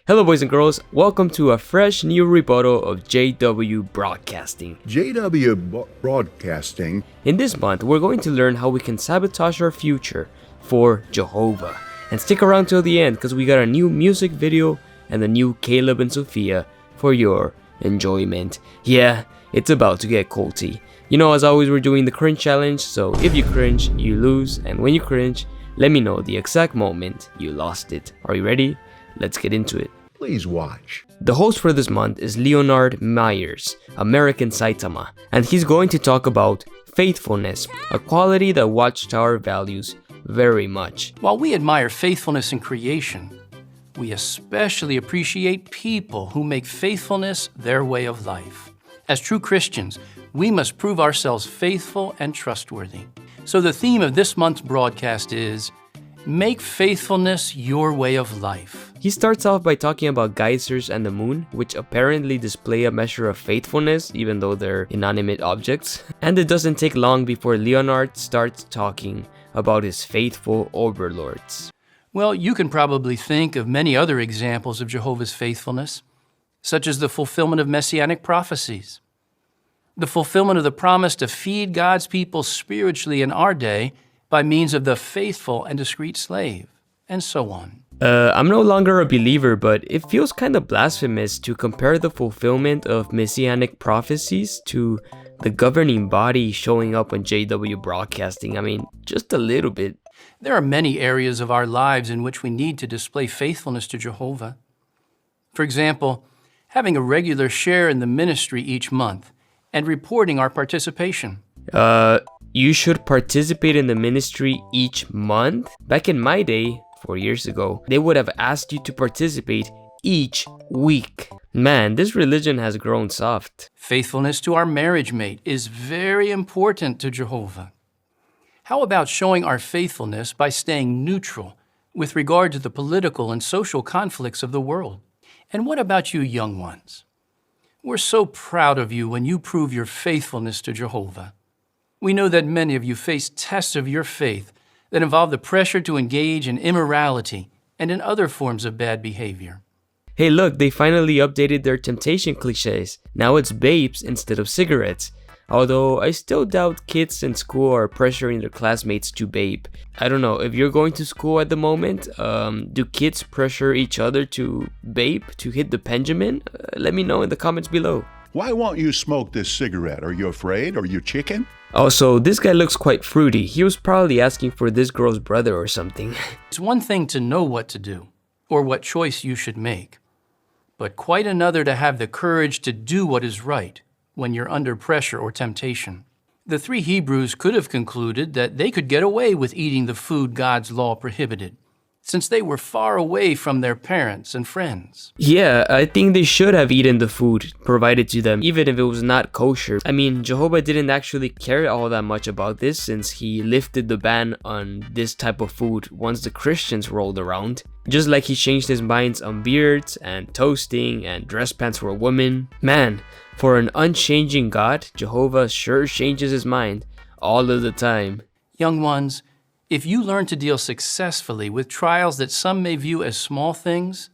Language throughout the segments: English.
Hello boys and girls, welcome to a fresh new rebuttal of JW Broadcasting. Broadcasting. In this month, we're going to learn how we can sabotage our future for Jehovah. And stick around till the end because we got a new music video and a new Caleb and Sophia for your enjoyment. Yeah, it's about to get culty. You know, as always, we're doing the cringe challenge, so if you cringe, you lose, and when you cringe, let me know the exact moment you lost it. Are you ready? Let's get into it. Please watch. The host for this month is Leonard Meyers, American Saitama, and he's going to talk about faithfulness, a quality that Watchtower values very much. While we admire faithfulness in creation, we especially appreciate people who make faithfulness their way of life. As true Christians, we must prove ourselves faithful and trustworthy. So the theme of this month's broadcast is, make faithfulness your way of life. He starts off by talking about geysers and the moon, which apparently display a measure of faithfulness even though they're inanimate objects. And it doesn't take long before Leonard starts talking about his faithful overlords. Well, you can probably think of many other examples of Jehovah's faithfulness, such as the fulfillment of messianic prophecies, the fulfillment of the promise to feed God's people spiritually in our day by means of the faithful and discreet slave, and so on. I'm no longer a believer, but it feels kind of blasphemous to compare the fulfillment of messianic prophecies to the governing body showing up on JW Broadcasting. I mean, just a little bit. There are many areas of our lives in which we need to display faithfulness to Jehovah. For example, having a regular share in the ministry each month and reporting our participation. You should participate in the ministry each month? Back in my day, 4 years ago, they would have asked you to participate each week. Man, this religion has grown soft. Faithfulness to our marriage mate is very important to Jehovah. How about showing our faithfulness by staying neutral with regard to the political and social conflicts of the world? And what about you young ones? We're so proud of you when you prove your faithfulness to Jehovah. We know that many of you face tests of your faith that involve the pressure to engage in immorality and in other forms of bad behavior. Hey look, they finally updated their temptation cliches. Now it's babes instead of cigarettes. Although I still doubt kids in school are pressuring their classmates to babe. I don't know, if you're going to school at the moment, do kids pressure each other to babe, to hit the Benjamin? Let me know in the comments below. Why won't you smoke this cigarette? Are you afraid? Are you chicken? Also, this guy looks quite fruity. He was probably asking for this girl's brother or something. It's one thing to know what to do, or what choice you should make, but quite another to have the courage to do what is right when you're under pressure or temptation. The three Hebrews could have concluded that they could get away with eating the food God's law prohibited, since they were far away from their parents and friends. Yeah, I think they should have eaten the food provided to them, even if it was not kosher. I mean, Jehovah didn't actually care all that much about this since he lifted the ban on this type of food once the Christians rolled around. Just like he changed his minds on beards and toasting and dress pants for women. Man, for an unchanging God, Jehovah sure changes his mind all of the time. Young ones, if you learn to deal successfully with trials that some may view as small things,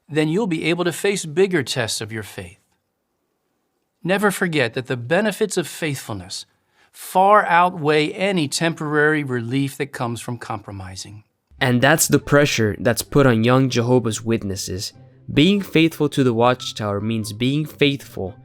then you'll be able to face bigger tests of your faith. Never forget that the benefits of faithfulness far outweigh any temporary relief that comes from compromising. And that's the pressure that's put on young Jehovah's Witnesses. Being faithful to the Watchtower means being faithful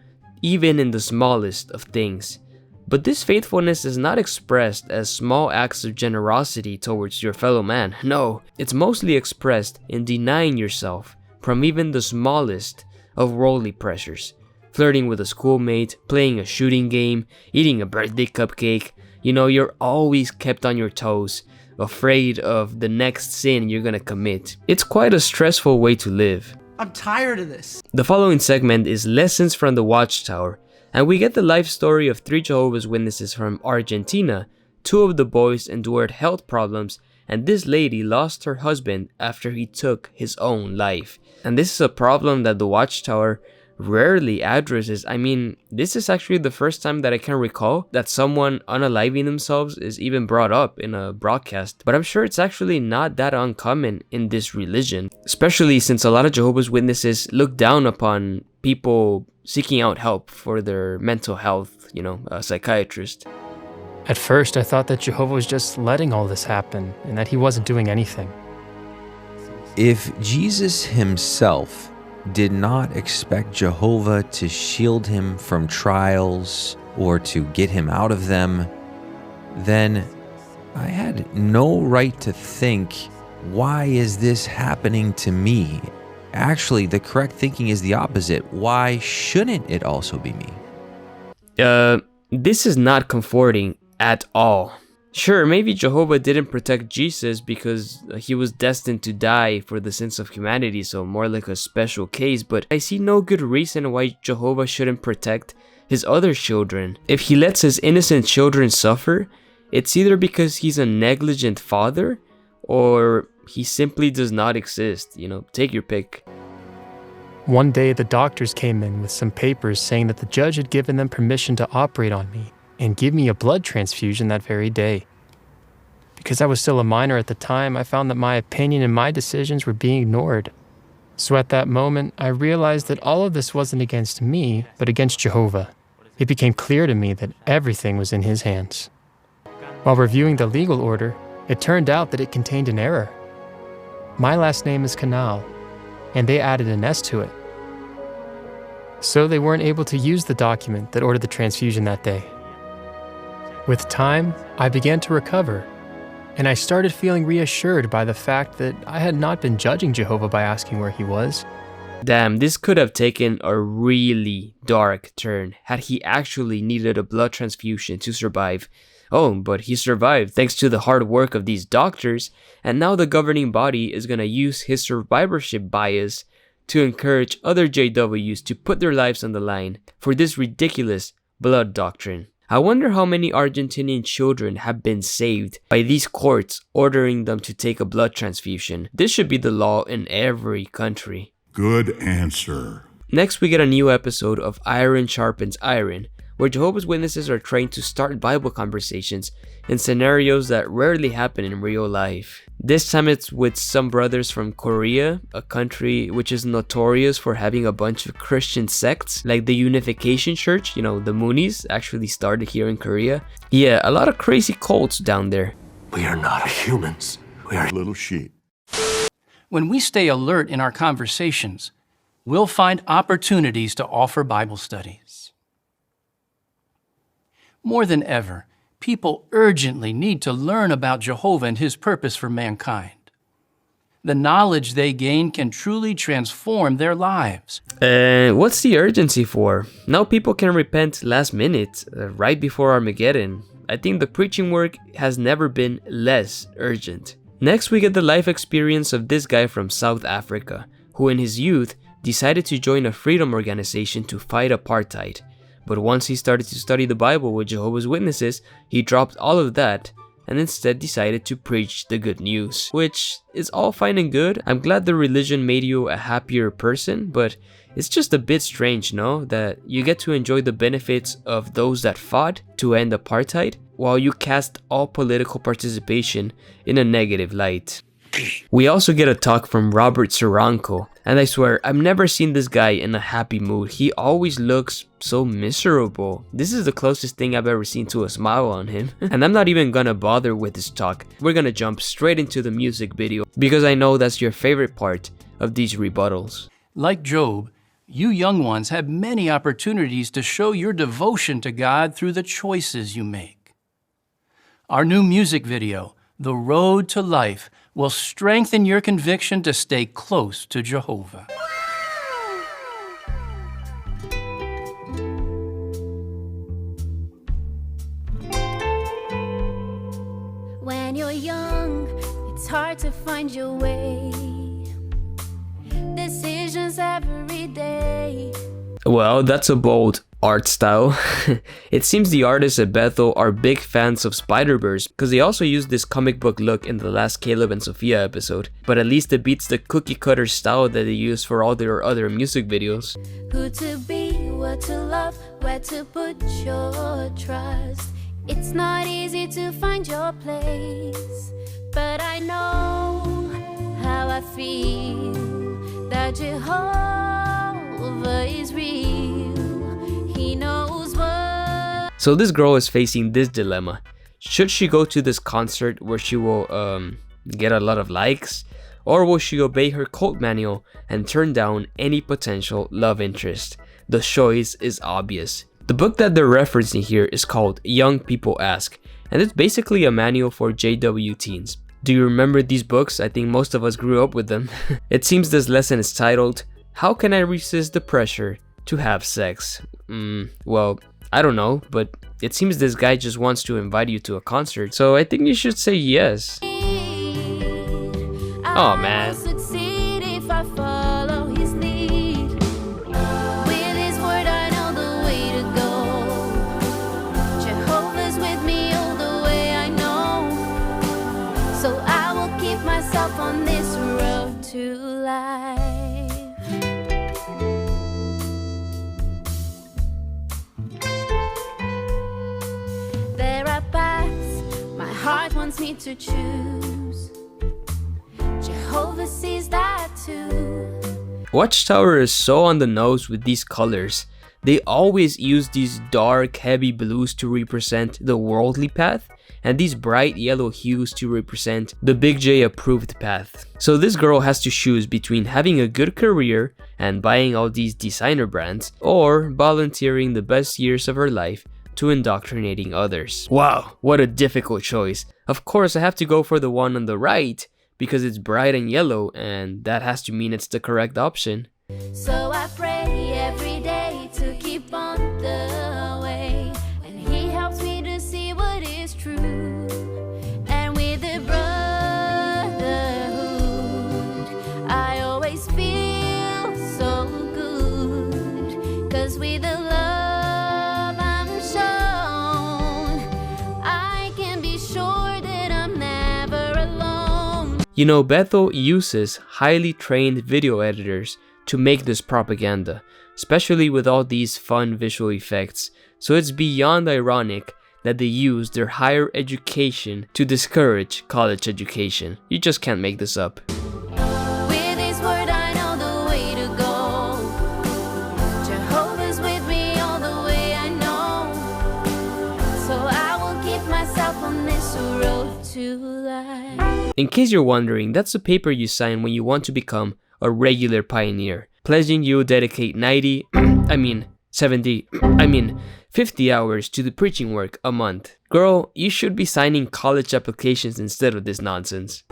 even in the smallest of things. But this faithfulness is not expressed as small acts of generosity towards your fellow man. No, it's mostly expressed in denying yourself from even the smallest of worldly pressures. Flirting with a schoolmate, playing a shooting game, eating a birthday cupcake. You know, you're always kept on your toes, afraid of the next sin you're gonna commit. It's quite a stressful way to live. I'm tired of this. The following segment is Lessons from the Watchtower, and we get the life story of 3 Jehovah's Witnesses from Argentina. 2 of the boys endured health problems, and this lady lost her husband after he took his own life. And this is a problem that the Watchtower rarely addresses. I mean, this is actually the first time that I can recall that someone unaliving themselves is even brought up in a broadcast. But I'm sure it's actually not that uncommon in this religion, especially since a lot of Jehovah's Witnesses look down upon people seeking out help for their mental health, a psychiatrist. At first, I thought that Jehovah was just letting all this happen and that he wasn't doing anything. If Jesus himself did not expect Jehovah to shield him from trials or to get him out of them, then I had no right to think, why is this happening to me? Actually, the correct thinking is the opposite. Why shouldn't it also be me? This is not comforting at all. Sure, maybe Jehovah didn't protect Jesus because he was destined to die for the sins of humanity, so more like a special case, but I see no good reason why Jehovah shouldn't protect his other children. If he lets his innocent children suffer, it's either because he's a negligent father or he simply does not exist. Take your pick. One day, the doctors came in with some papers saying that the judge had given them permission to operate on me and give me a blood transfusion that very day. Because I was still a minor at the time, I found that my opinion and my decisions were being ignored. So at that moment, I realized that all of this wasn't against me, but against Jehovah. It became clear to me that everything was in his hands. While reviewing the legal order, it turned out that it contained an error. My last name is Canal, and they added an S to it. So they weren't able to use the document that ordered the transfusion that day. With time, I began to recover, and I started feeling reassured by the fact that I had not been judging Jehovah by asking where he was. Damn, this could have taken a really dark turn had he actually needed a blood transfusion to survive. Oh, but he survived thanks to the hard work of these doctors, and now the governing body is gonna use his survivorship bias to encourage other JWs to put their lives on the line for this ridiculous blood doctrine. I wonder how many Argentinian children have been saved by these courts ordering them to take a blood transfusion. This should be the law in every country. Good answer. Next, we get a new episode of Iron Sharpens Iron, where Jehovah's Witnesses are trained to start Bible conversations in scenarios that rarely happen in real life. This time it's with some brothers from Korea, a country which is notorious for having a bunch of Christian sects, like the Unification Church, the Moonies, actually started here in Korea. Yeah, a lot of crazy cults down there. We are not humans. We are Little sheep. When we stay alert in our conversations, we'll find opportunities to offer Bible studies. More than ever, people urgently need to learn about Jehovah and his purpose for mankind. The knowledge they gain can truly transform their lives. What's the urgency for? Now people can repent last minute, right before Armageddon. I think the preaching work has never been less urgent. Next, we get the life experience of this guy from South Africa, who in his youth decided to join a freedom organization to fight apartheid. But once he started to study the Bible with Jehovah's Witnesses, he dropped all of that and instead decided to preach the good news. Which is all fine and good. I'm glad the religion made you a happier person, but it's just a bit strange, no? That you get to enjoy the benefits of those that fought to end apartheid, while you cast all political participation in a negative light. We also get a talk from Robert Saranko, and I swear, I've never seen this guy in a happy mood. He always looks so miserable. This is the closest thing I've ever seen to a smile on him. And I'm not even gonna bother with this talk. We're gonna jump straight into the music video, because I know that's your favorite part of these rebuttals. Like Job, you young ones have many opportunities to show your devotion to God through the choices you make. Our new music video, The Road to Life, will strengthen your conviction to stay close to Jehovah. When you're young, it's hard to find your way. Decisions every day. Well, that's a bold art style. It seems the artists at Bethel are big fans of Spider-Verse because they also used this comic book look in the last Caleb and Sophia episode, but at least it beats the cookie cutter style that they use for all their other music videos. Who to be, what to love, where to put your trust. It's not easy to find your place, but I know how I feel, that Jehovah is real. He knows what. So this girl is facing this dilemma. Should she go to this concert where she will get a lot of likes? Or will she obey her cult manual and turn down any potential love interest? The choice is obvious. The book that they're referencing here is called Young People Ask, and it's basically a manual for JW teens. Do you remember these books? I think most of us grew up with them. It seems this lesson is titled, How Can I Resist the Pressure to Have Sex? Well, I don't know, but it seems this guy just wants to invite you to a concert, so I think you should say yes. Oh man. Succeed if I follow his lead. With his word I know the way to go. Jehovah's with me all the way I know. So I will keep myself on this road to life. There are paths my heart wants me to choose. Jehovah sees that too. Watchtower is so on the nose with these colors. They always use these dark, heavy blues to represent the worldly path, and these bright yellow hues to represent the Big J approved path. So this girl has to choose between having a good career and buying all these designer brands, or volunteering the best years of her life to indoctrinating others. Wow, what a difficult choice. Of course I have to go for the one on the right, because it's bright and yellow, and that has to mean it's the correct option. So I pray every day to keep on the way, and he helps me to see what is true. And with the brotherhood, I always feel so good, 'cause with the love I'm shown, I can be sure that I'm never alone. You know, Bethel uses highly trained video editors to make this propaganda, especially with all these fun visual effects, so it's beyond ironic that they use their higher education to discourage college education. You just can't make this up. With his word I know the way to go. Jehovah's with me all the way I know. So I will keep myself on this road to life. In case you're wondering, that's a paper you sign when you want to become a regular pioneer, pledging you'll dedicate 50 hours to the preaching work a month. Girl, you should be signing college applications instead of this nonsense.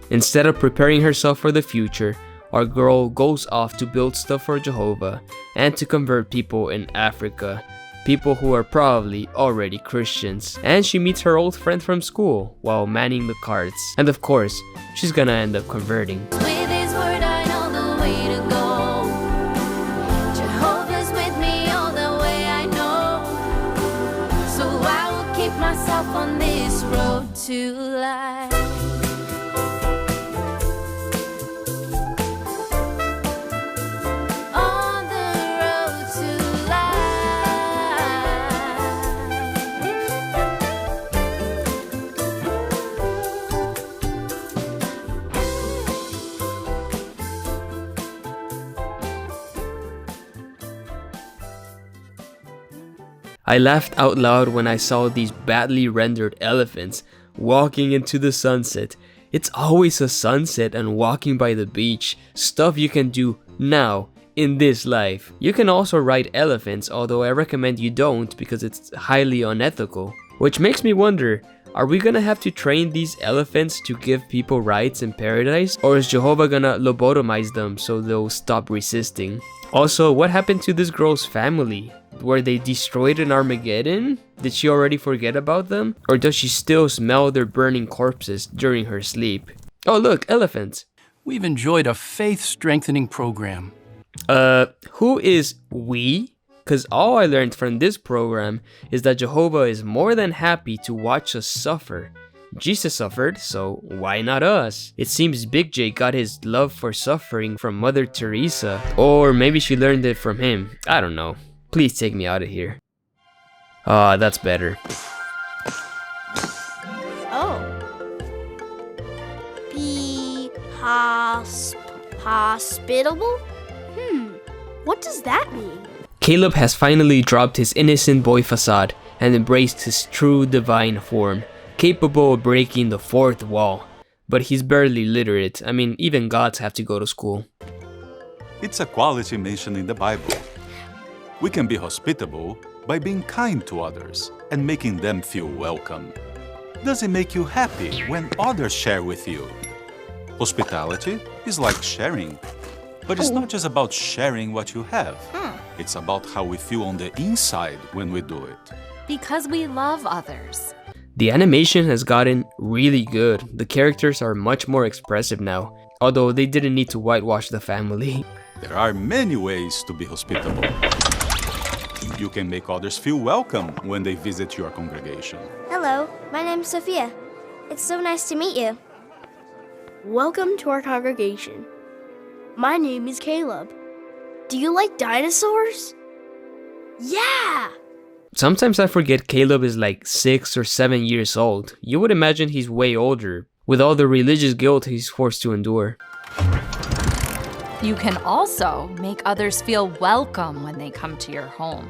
Instead of preparing herself for the future, our girl goes off to build stuff for Jehovah and to convert people in Africa, people who are probably already Christians. And she meets her old friend from school while manning the carts, and of course, she's gonna end up converting. With his word I know the way to go. Jehovah's with me all the way I know. So I will keep myself on this road to life. On the road to I laughed out loud when I saw these badly rendered elephants walking into the sunset. It's always a sunset and walking by the beach, stuff you can do now in this life. You can also ride elephants, although I recommend you don't because it's highly unethical. Which makes me wonder, are we gonna have to train these elephants to give people rights in paradise? Or is Jehovah gonna lobotomize them so they'll stop resisting? Also, what happened to this girl's family? Were they destroyed in Armageddon? Did she already forget about them? Or does she still smell their burning corpses during her sleep? Oh look, elephants! We've enjoyed a faith-strengthening program. Who is we? Because all I learned from this program is that Jehovah is more than happy to watch us suffer. Jesus suffered, so why not us? It seems Big J got his love for suffering from Mother Teresa, or maybe she learned it from him. I don't know. Please take me out of here. Ah, that's better. Oh. Be hospitable? What does that mean? Caleb has finally dropped his innocent boy facade and embraced his true divine form, capable of breaking the fourth wall. But he's barely literate. I mean, even gods have to go to school. It's a quality mentioned in the Bible. We can be hospitable by being kind to others and making them feel welcome. Does it make you happy when others share with you? Hospitality is like sharing. But it's not just about sharing what you have. It's about how we feel on the inside when we do it. Because we love others. The animation has gotten really good. The characters are much more expressive now, although they didn't need to whitewash the family. There are many ways to be hospitable. You can make others feel welcome when they visit your congregation. Hello, my name's Sophia. It's so nice to meet you. Welcome to our congregation. My name is Caleb. Do you like dinosaurs? Yeah! Sometimes I forget Caleb is like 6 or 7 years old. You would imagine he's way older, with all the religious guilt he's forced to endure. You can also make others feel welcome when they come to your home.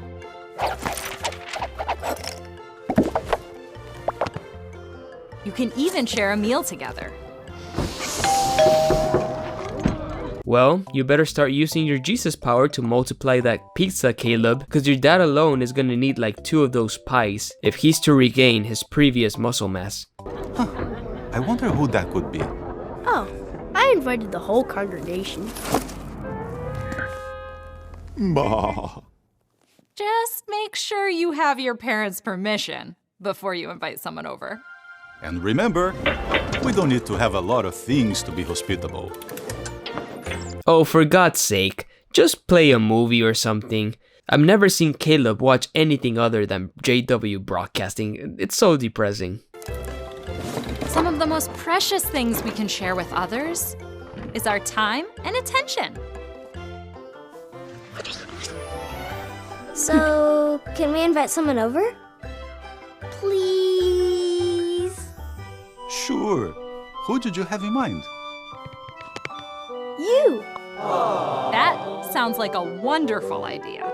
You can even share a meal together. Well, you better start using your Jesus power to multiply that pizza, Caleb, because your dad alone is gonna need like 2 of those pies if he's to regain his previous muscle mass. I wonder who that could be. Oh, I invited the whole congregation. Bah. Just make sure you have your parents' permission before you invite someone over. And remember, we don't need to have a lot of things to be hospitable. Oh, for God's sake, just play a movie or something. I've never seen Caleb watch anything other than JW broadcasting. It's so depressing. Some of the most precious things we can share with others is our time and attention. So, can we invite someone over? Please? Sure. Who did you have in mind? You! That sounds like a wonderful idea.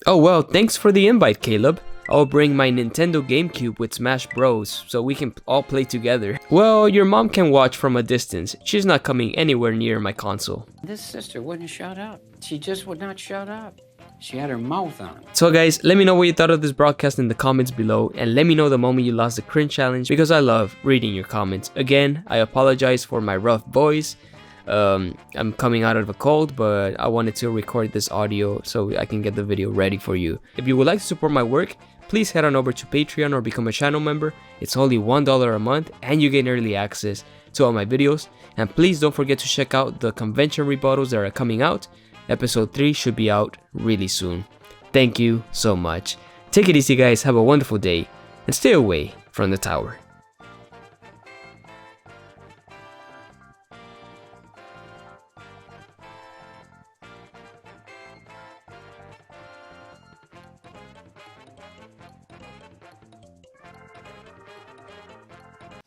Oh well, thanks for the invite, Caleb. I'll bring my Nintendo GameCube with Smash Bros. So we can all play together. Well, your mom can watch from a distance. She's not coming anywhere near my console. This sister wouldn't shut up. She just would not shut up. She had her mouth on. So guys, let me know what you thought of this broadcast in the comments below, and let me know the moment you lost the cringe challenge, because I love reading your comments. Again, I apologize for my rough voice. I'm coming out of a cold, but I wanted to record this audio so I can get the video ready for you. If you would like to support my work, please head on over to Patreon or become a channel member. It's only $1 a month and you get early access to all my videos. And please don't forget to check out the convention rebuttals that are coming out. Episode 3 should be out really soon. Thank you so much. Take it easy guys, have a wonderful day, and stay away from the tower.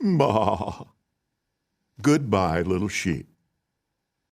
Bah. Goodbye, little sheep.